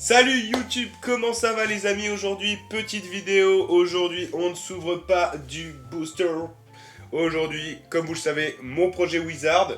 Salut YouTube, comment ça va les amis? Aujourd'hui, petite vidéo. Aujourd'hui, on ne s'ouvre pas du booster. Aujourd'hui, comme vous le savez, mon projet Wizard.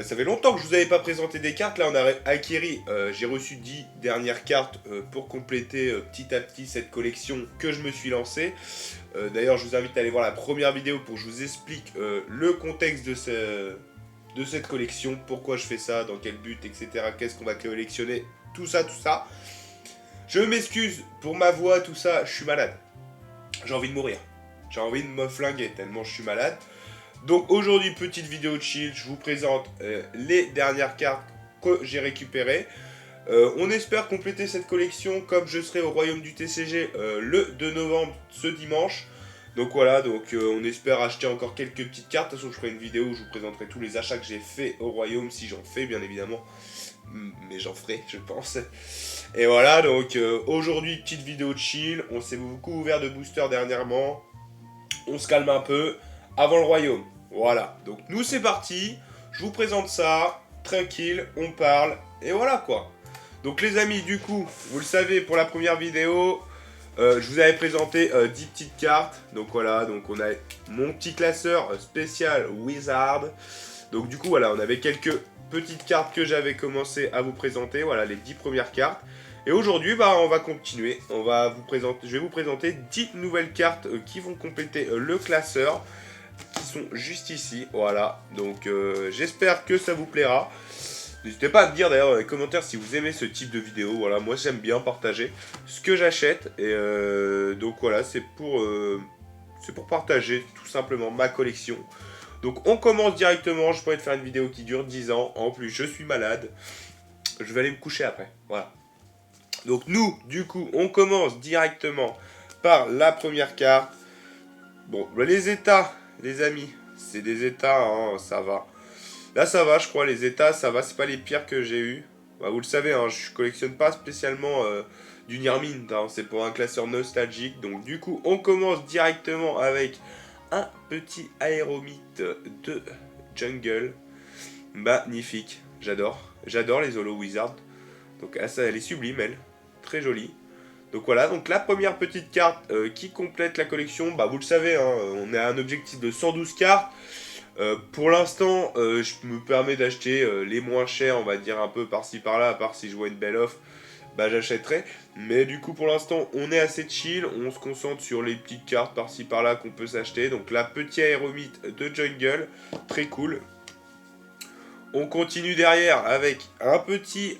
Ça fait longtemps que je vous avais pas présenté des cartes. Là, on a acquéri, j'ai reçu 10 dernières cartes pour compléter petit à petit cette collection que je me suis lancée. D'ailleurs, je vous invite à aller voir la première vidéo pour que je vous explique le contexte de cette collection, pourquoi je fais ça, dans quel but, etc. Qu'est-ce qu'on va collectionner, tout ça, tout ça. Je m'excuse pour ma voix, tout ça, je suis malade. J'ai envie de mourir. J'ai envie de me flinguer tellement je suis malade. Donc aujourd'hui, petite vidéo de chill, je vous présente les dernières cartes que j'ai récupérées. On espère compléter cette collection comme je serai au royaume du TCG le 2 novembre, ce dimanche. Donc voilà, on espère acheter encore quelques petites cartes. De toute façon, je ferai une vidéo où je vous présenterai tous les achats que j'ai fait au royaume, si j'en fais bien évidemment. Mais j'en ferai, je pense. Et voilà, donc aujourd'hui, petite vidéo de chill. On s'est beaucoup ouvert de boosters dernièrement. On se calme un peu avant le royaume. Voilà, donc nous c'est parti. Je vous présente ça, tranquille, on parle. Et voilà quoi. Donc les amis, du coup, vous le savez, pour la première vidéo, je vous avais présenté 10 petites cartes. Donc voilà, donc on a mon petit classeur spécial Wizard. Donc du coup, voilà, on avait quelques petites cartes que j'avais commencé à vous présenter. Voilà, les 10 premières cartes. Et aujourd'hui, bah, on va continuer. Je vais vous présenter 10 nouvelles cartes qui vont compléter le classeur. Qui sont juste ici. Voilà, donc j'espère que ça vous plaira. N'hésitez pas à me dire d'ailleurs dans les commentaires si vous aimez ce type de vidéo. Voilà, moi j'aime bien partager ce que j'achète. Et donc voilà, c'est pour partager tout simplement ma collection. Donc on commence directement. Je pourrais te faire une vidéo qui dure 10 ans. En plus, je suis malade. Je vais aller me coucher après. Voilà. Donc nous, du coup, on commence directement par la première carte. Bon, les états, les amis, c'est des états, hein, ça va. Là, ça va, je crois, les états, ça va, c'est pas les pires que j'ai eu. Bah, vous le savez, hein, je collectionne pas spécialement du Nirmint, hein, c'est pour un classeur nostalgique. Donc, du coup, on commence directement avec un petit aéromythe de jungle. Magnifique, j'adore les Holo Wizards. Donc, ah, ça, elle est sublime, elle, très jolie. Donc voilà, donc la première petite carte qui complète la collection, bah vous le savez, hein, on a un objectif de 112 cartes. Pour l'instant, je me permets d'acheter les moins chers, on va dire un peu par-ci par-là, à part si je vois une belle offre, bah j'achèterai. Mais du coup pour l'instant, on est assez chill, on se concentre sur les petites cartes par-ci par-là qu'on peut s'acheter. Donc la petite aéromythe de jungle, très cool. On continue derrière avec un petit...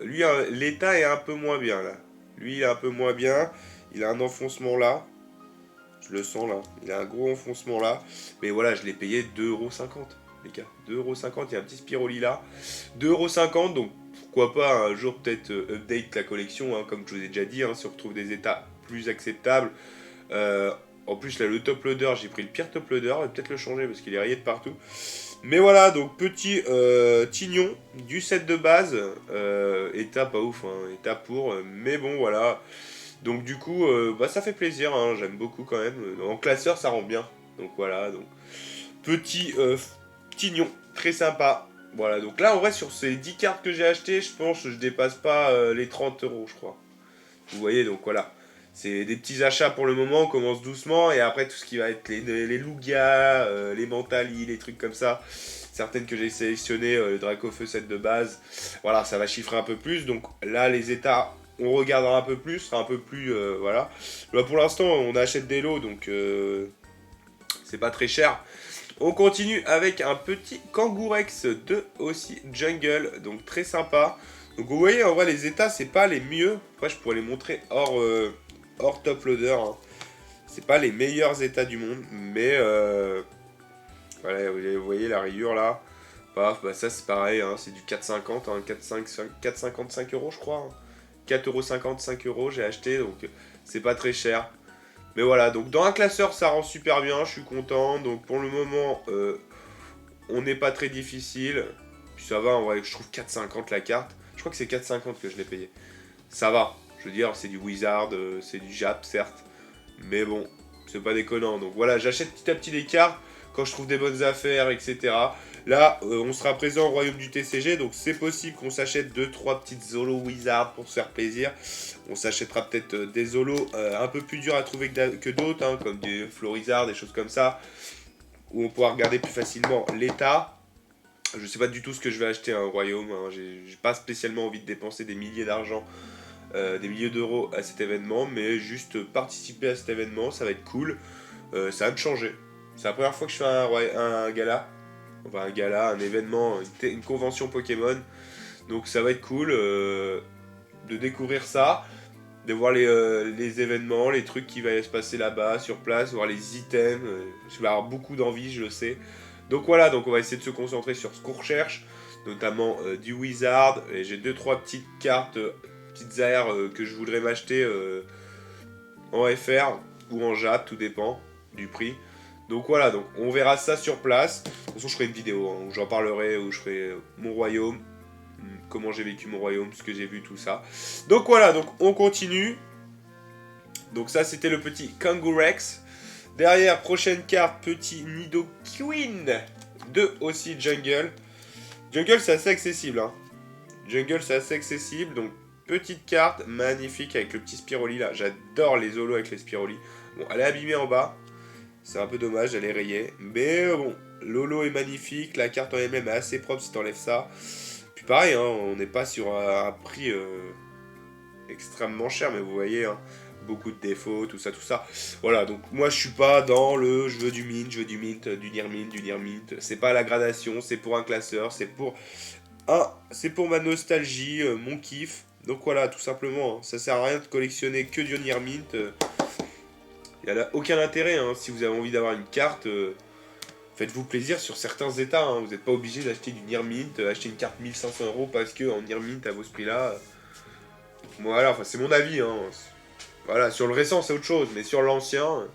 lui, l'état est un peu moins bien là. Lui, il est un peu moins bien. Il a un enfoncement là. Je le sens là. Il a un gros enfoncement là. Mais voilà, je l'ai payé 2,50€, les gars. 2,50€. Il y a un petit Spiroli là. 2,50€. Donc pourquoi pas un jour peut-être update la collection. Hein, comme je vous ai déjà dit. Hein, si on retrouve des états plus acceptables. En plus, là, le top loader, j'ai pris le pire top loader. Je vais peut-être le changer parce qu'il est rayé de partout. Mais voilà, donc petit tignon du set de base, état pas ouf, hein, état pour, mais bon voilà. Donc du coup, bah, ça fait plaisir, hein, j'aime beaucoup quand même. En classeur, ça rend bien. Donc voilà, donc petit tignon, très sympa. Voilà, donc là en vrai sur ces 10 cartes que j'ai achetées, je pense que je dépasse pas les 30€ je crois. Vous voyez, donc voilà. C'est des petits achats pour le moment, on commence doucement, et après tout ce qui va être les Lugia, les Mentali, les trucs comme ça, certaines que j'ai sélectionnées, le Dracofeu set de base, voilà, ça va chiffrer un peu plus, donc là les états, on regardera un peu plus, sera un peu plus, voilà. Là pour l'instant on achète des lots, donc c'est pas très cher. On continue avec un petit Kangourex de aussi jungle, donc très sympa. Donc vous voyez en vrai les états c'est pas les mieux, après je pourrais les montrer hors top loader, hein. C'est pas les meilleurs états du monde, mais voilà, vous voyez la rayure là, paf, bah ça c'est pareil, hein, c'est du 4,50, hein, 4,55€ je crois, hein. 4,50€, 5€ j'ai acheté, donc c'est pas très cher. Mais voilà, donc dans un classeur ça rend super bien, je suis content, donc pour le moment on n'est pas très difficile, puis ça va en vrai, je trouve 4,50 la carte, je crois que c'est 4,50 que je l'ai payé, ça va. Je veux dire, c'est du Wizard, c'est du Jap, certes. Mais bon, c'est pas déconnant. Donc voilà, j'achète petit à petit des cartes quand je trouve des bonnes affaires, etc. Là, on sera présent au royaume du TCG, donc c'est possible qu'on s'achète 2-3 petites Holo Wizard pour se faire plaisir. On s'achètera peut-être des Holos un peu plus durs à trouver que d'autres, hein, comme des Florizard, des choses comme ça, où on pourra regarder plus facilement l'état. Je sais pas du tout ce que je vais acheter à un royaume, hein. J'ai pas spécialement envie de dépenser des milliers d'argent, des milliers d'euros à cet événement, mais juste participer à cet événement, ça va être cool, ça va me changer. C'est la première fois que je fais un gala, enfin un gala, un événement, une convention Pokémon, donc ça va être cool de découvrir ça, de voir les événements, les trucs qui vont se passer là-bas, sur place, voir les items, je vais avoir beaucoup d'envie, je le sais. Donc voilà, donc on va essayer de se concentrer sur ce qu'on recherche, notamment du Wizard, et j'ai 2-3 petites cartes, petites AR que je voudrais m'acheter en FR ou en JAP, tout dépend du prix. Donc voilà, donc on verra ça sur place. De toute façon, je ferai une vidéo hein, où j'en parlerai, où je ferai mon royaume, comment j'ai vécu mon royaume, ce que j'ai vu, tout ça. Donc voilà, donc on continue. Donc ça, c'était le petit Kangurex. Derrière, prochaine carte, petit Nidoqueen de aussi Jungle. Jungle, c'est assez accessible. Hein. Jungle, c'est assez accessible. Donc, petite carte magnifique avec le petit Spiroli là. J'adore les Holos avec les Spiroli. Bon, elle est abîmée en bas. C'est un peu dommage, elle est rayée. Mais bon, l'Holo est magnifique. La carte en elle-même est assez propre si t'enlèves ça. Puis pareil, hein, on n'est pas sur un prix extrêmement cher. Mais vous voyez, hein, beaucoup de défauts, tout ça, tout ça. Voilà, donc moi je suis pas dans le je veux du mint, du near mint, du near mint. C'est pas la gradation, c'est pour un classeur, c'est pour ma nostalgie, mon kiff. Donc voilà, tout simplement, hein. Ça sert à rien de collectionner que du near mint. Il n'y a aucun intérêt, hein. Si vous avez envie d'avoir une carte, faites-vous plaisir sur certains états. Hein. Vous n'êtes pas obligé d'acheter du near mint, acheter une carte 1500 € parce que en near mint à vos prix-là. Voilà, enfin c'est mon avis. Hein. Voilà, sur le récent c'est autre chose, mais sur l'ancien.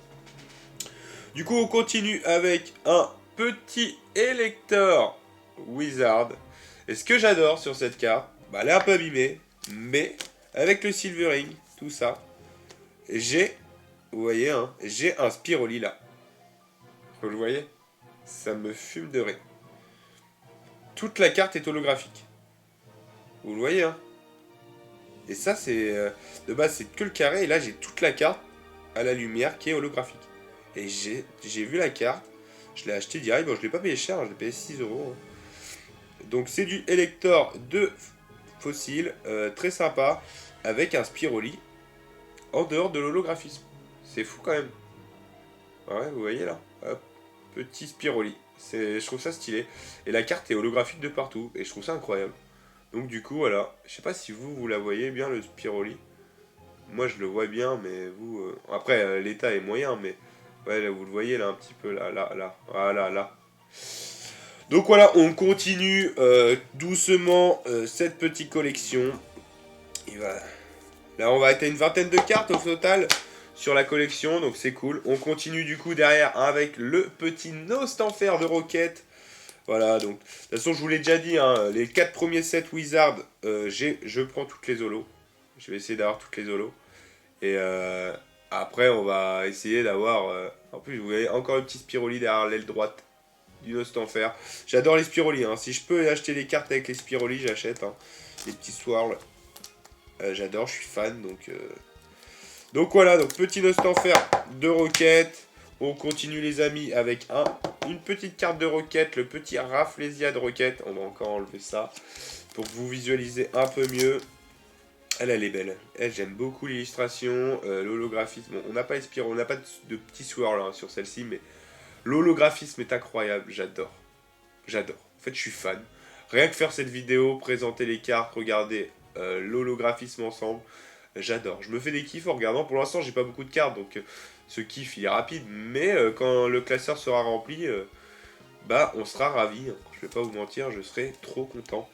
Du coup, on continue avec un petit Elector Wizard. Et ce que j'adore sur cette carte, bah, elle est un peu abîmée, mais avec le Silvering, tout ça, vous voyez, hein, j'ai un Spiroli là. Vous le voyez? Ça me fume de rire. Toute la carte est holographique. Vous le voyez, hein? Et ça, c'est de base, c'est que le carré, et là, j'ai toute la carte à la lumière qui est holographique. Et j'ai vu la carte, je l'ai acheté direct, bon je l'ai pas payé cher, je l'ai payé 6 €. Donc c'est du Elector de fossile, très sympa, avec un Spiroli en dehors de l'holographisme. C'est fou quand même. Ouais, vous voyez là, hop, petit Spiroli. Je trouve ça stylé. Et la carte est holographique de partout, et je trouve ça incroyable. Donc du coup voilà, je sais pas si vous la voyez bien le Spiroli. Moi je le vois bien, mais vous... Après l'état est moyen, mais... Ouais, là, vous le voyez, là, un petit peu, là. Voilà, là. Donc voilà, on continue doucement cette petite collection. Et voilà. Là, on va être à une vingtaine de cartes au total sur la collection, donc c'est cool. On continue du coup derrière avec le petit Nostanfer de Rocket. Voilà, donc, de toute façon, je vous l'ai déjà dit, hein, les 4 premiers sets Wizard, je prends toutes les holos. Je vais essayer d'avoir toutes les holos. Et après, on va essayer d'avoir... en plus, vous voyez, encore un petit Spiroli derrière l'aile droite du Nostanfer. J'adore les Spiroli. Hein. Si je peux acheter les cartes avec les Spiroli, j'achète. Hein. Les petits swirls. J'adore, je suis fan. Donc voilà, donc petit Nostanfer de Rocket. On continue les amis avec une petite carte de Rocket. Le petit Rafflesia de Rocket. On va encore enlever ça pour que vous visualisez un peu mieux. Elle est belle. Elle, j'aime beaucoup l'illustration, l'holographisme. Bon, on n'a pas on n'a pas de petit swirl hein, sur celle-ci, mais l'holographisme est incroyable. J'adore. J'adore. En fait, je suis fan. Rien que faire cette vidéo, présenter les cartes, regarder l'holographisme ensemble, j'adore. Je me fais des kiffs en regardant. Pour l'instant, j'ai pas beaucoup de cartes, donc ce kiff, il est rapide. Mais quand le classeur sera rempli, bah, on sera ravis. Hein. Je vais pas vous mentir, je serai trop content.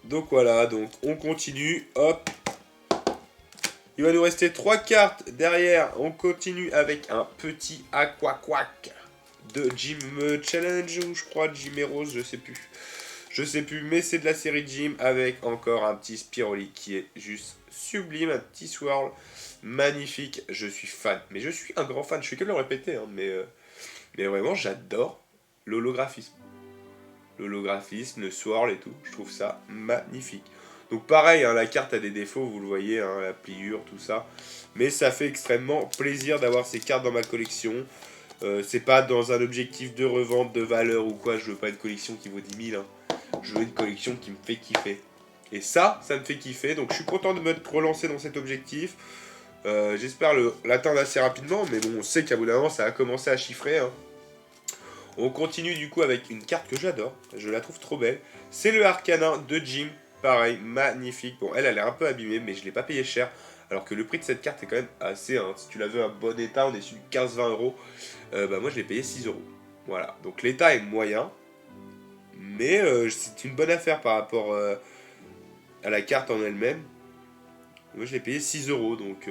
Donc voilà, donc on continue, hop. Il va nous rester 3 cartes derrière. On continue avec un petit Aquaquack de Gym Challenge, ou je crois Gym Heroes, je sais plus. Je sais plus, mais c'est de la série Gym avec encore un petit Spiroli qui est juste sublime, un petit swirl magnifique. Je suis fan, mais je suis un grand fan, je fais que le répéter, hein, mais Mais vraiment, j'adore l'holographisme. L'holographisme, le swirl et tout, je trouve ça magnifique. Donc pareil, hein, la carte a des défauts, vous le voyez, hein, la pliure, tout ça. Mais ça fait extrêmement plaisir d'avoir ces cartes dans ma collection. C'est pas dans un objectif de revente, de valeur ou quoi, je veux pas une collection qui vaut 10 000. Hein. Je veux une collection qui me fait kiffer. Et ça me fait kiffer, donc je suis content de me relancer dans cet objectif. J'espère l'atteindre assez rapidement, mais bon, on sait qu'à bout d'un moment, ça a commencé à chiffrer. Hein. On continue du coup avec une carte que j'adore, je la trouve trop belle. C'est le Arcanin de Jim, pareil, magnifique. Bon, elle a l'air un peu abîmée, mais je ne l'ai pas payé cher. Alors que le prix de cette carte est quand même assez, hein. Si tu la veux en bon état, on est sur 15-20 euros. Bah moi je l'ai payé 6 euros. Voilà, donc l'état est moyen, mais c'est une bonne affaire par rapport à la carte en elle-même. Moi je l'ai payé 6 euros, donc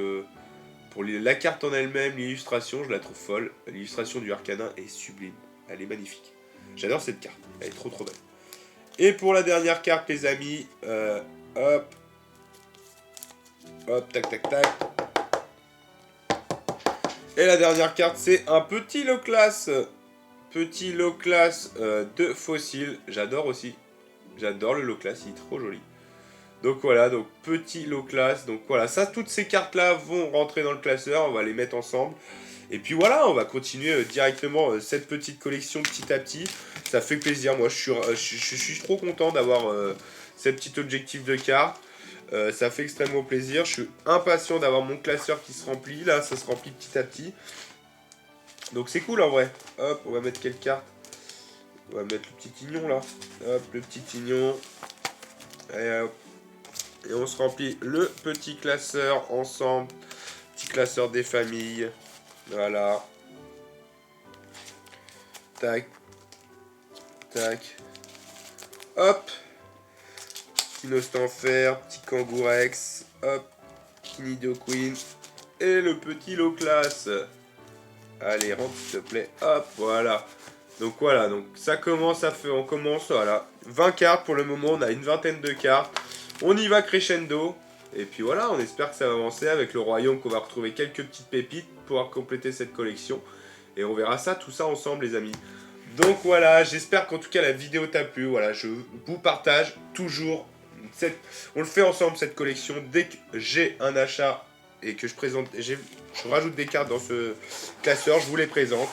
pour la carte en elle-même, l'illustration, je la trouve folle. L'illustration du Arcanin est sublime, elle est magnifique. J'adore cette carte, elle est trop trop belle. Et pour la dernière carte les amis, hop, hop, tac tac tac. Et la dernière carte c'est un petit low class. Petit low class de fossiles, j'adore aussi. J'adore le low class, il est trop joli. Donc voilà, donc petit low class. Donc voilà, ça, toutes ces cartes-là vont rentrer dans le classeur. On va les mettre ensemble. Et puis voilà, on va continuer directement cette petite collection petit à petit. Ça fait plaisir. Moi, je suis trop content d'avoir ces petits objectifs de cartes. Ça fait extrêmement plaisir. Je suis impatient d'avoir mon classeur qui se remplit. Là, ça se remplit petit à petit. Donc c'est cool en vrai. Hop, on va mettre quelle carte? On va mettre le petit tignon là. Hop, le petit tignon. Et hop. Et on se remplit le petit classeur ensemble. Petit classeur des familles. Voilà. Tac. Tac. Hop. Petit Nostanfer. Petit Kangourex. Hop. Nido Queen. Et le petit low class. Allez, rentre s'il te plaît. Hop, voilà. Donc voilà, donc ça commence à faire. On commence, voilà. 20 cartes pour le moment. On a une vingtaine de cartes. On y va crescendo. Et puis voilà, on espère que ça va avancer avec le royaume, qu'on va retrouver quelques petites pépites pour pouvoir compléter cette collection. Et on verra ça, tout ça ensemble les amis. Donc voilà, j'espère qu'en tout cas la vidéo t'a plu. Voilà, je vous partage toujours. On le fait ensemble cette collection. Dès que j'ai un achat et que je présente, je rajoute des cartes dans ce classeur, je vous les présente.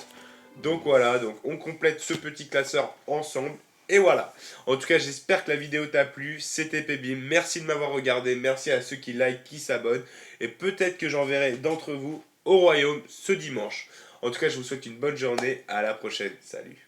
Donc voilà, donc on complète ce petit classeur ensemble. Et voilà. En tout cas, j'espère que la vidéo t'a plu. C'était Pebim. Merci de m'avoir regardé. Merci à ceux qui like, qui s'abonnent. Et peut-être que j'enverrai d'entre vous au royaume ce dimanche. En tout cas, je vous souhaite une bonne journée. À la prochaine. Salut.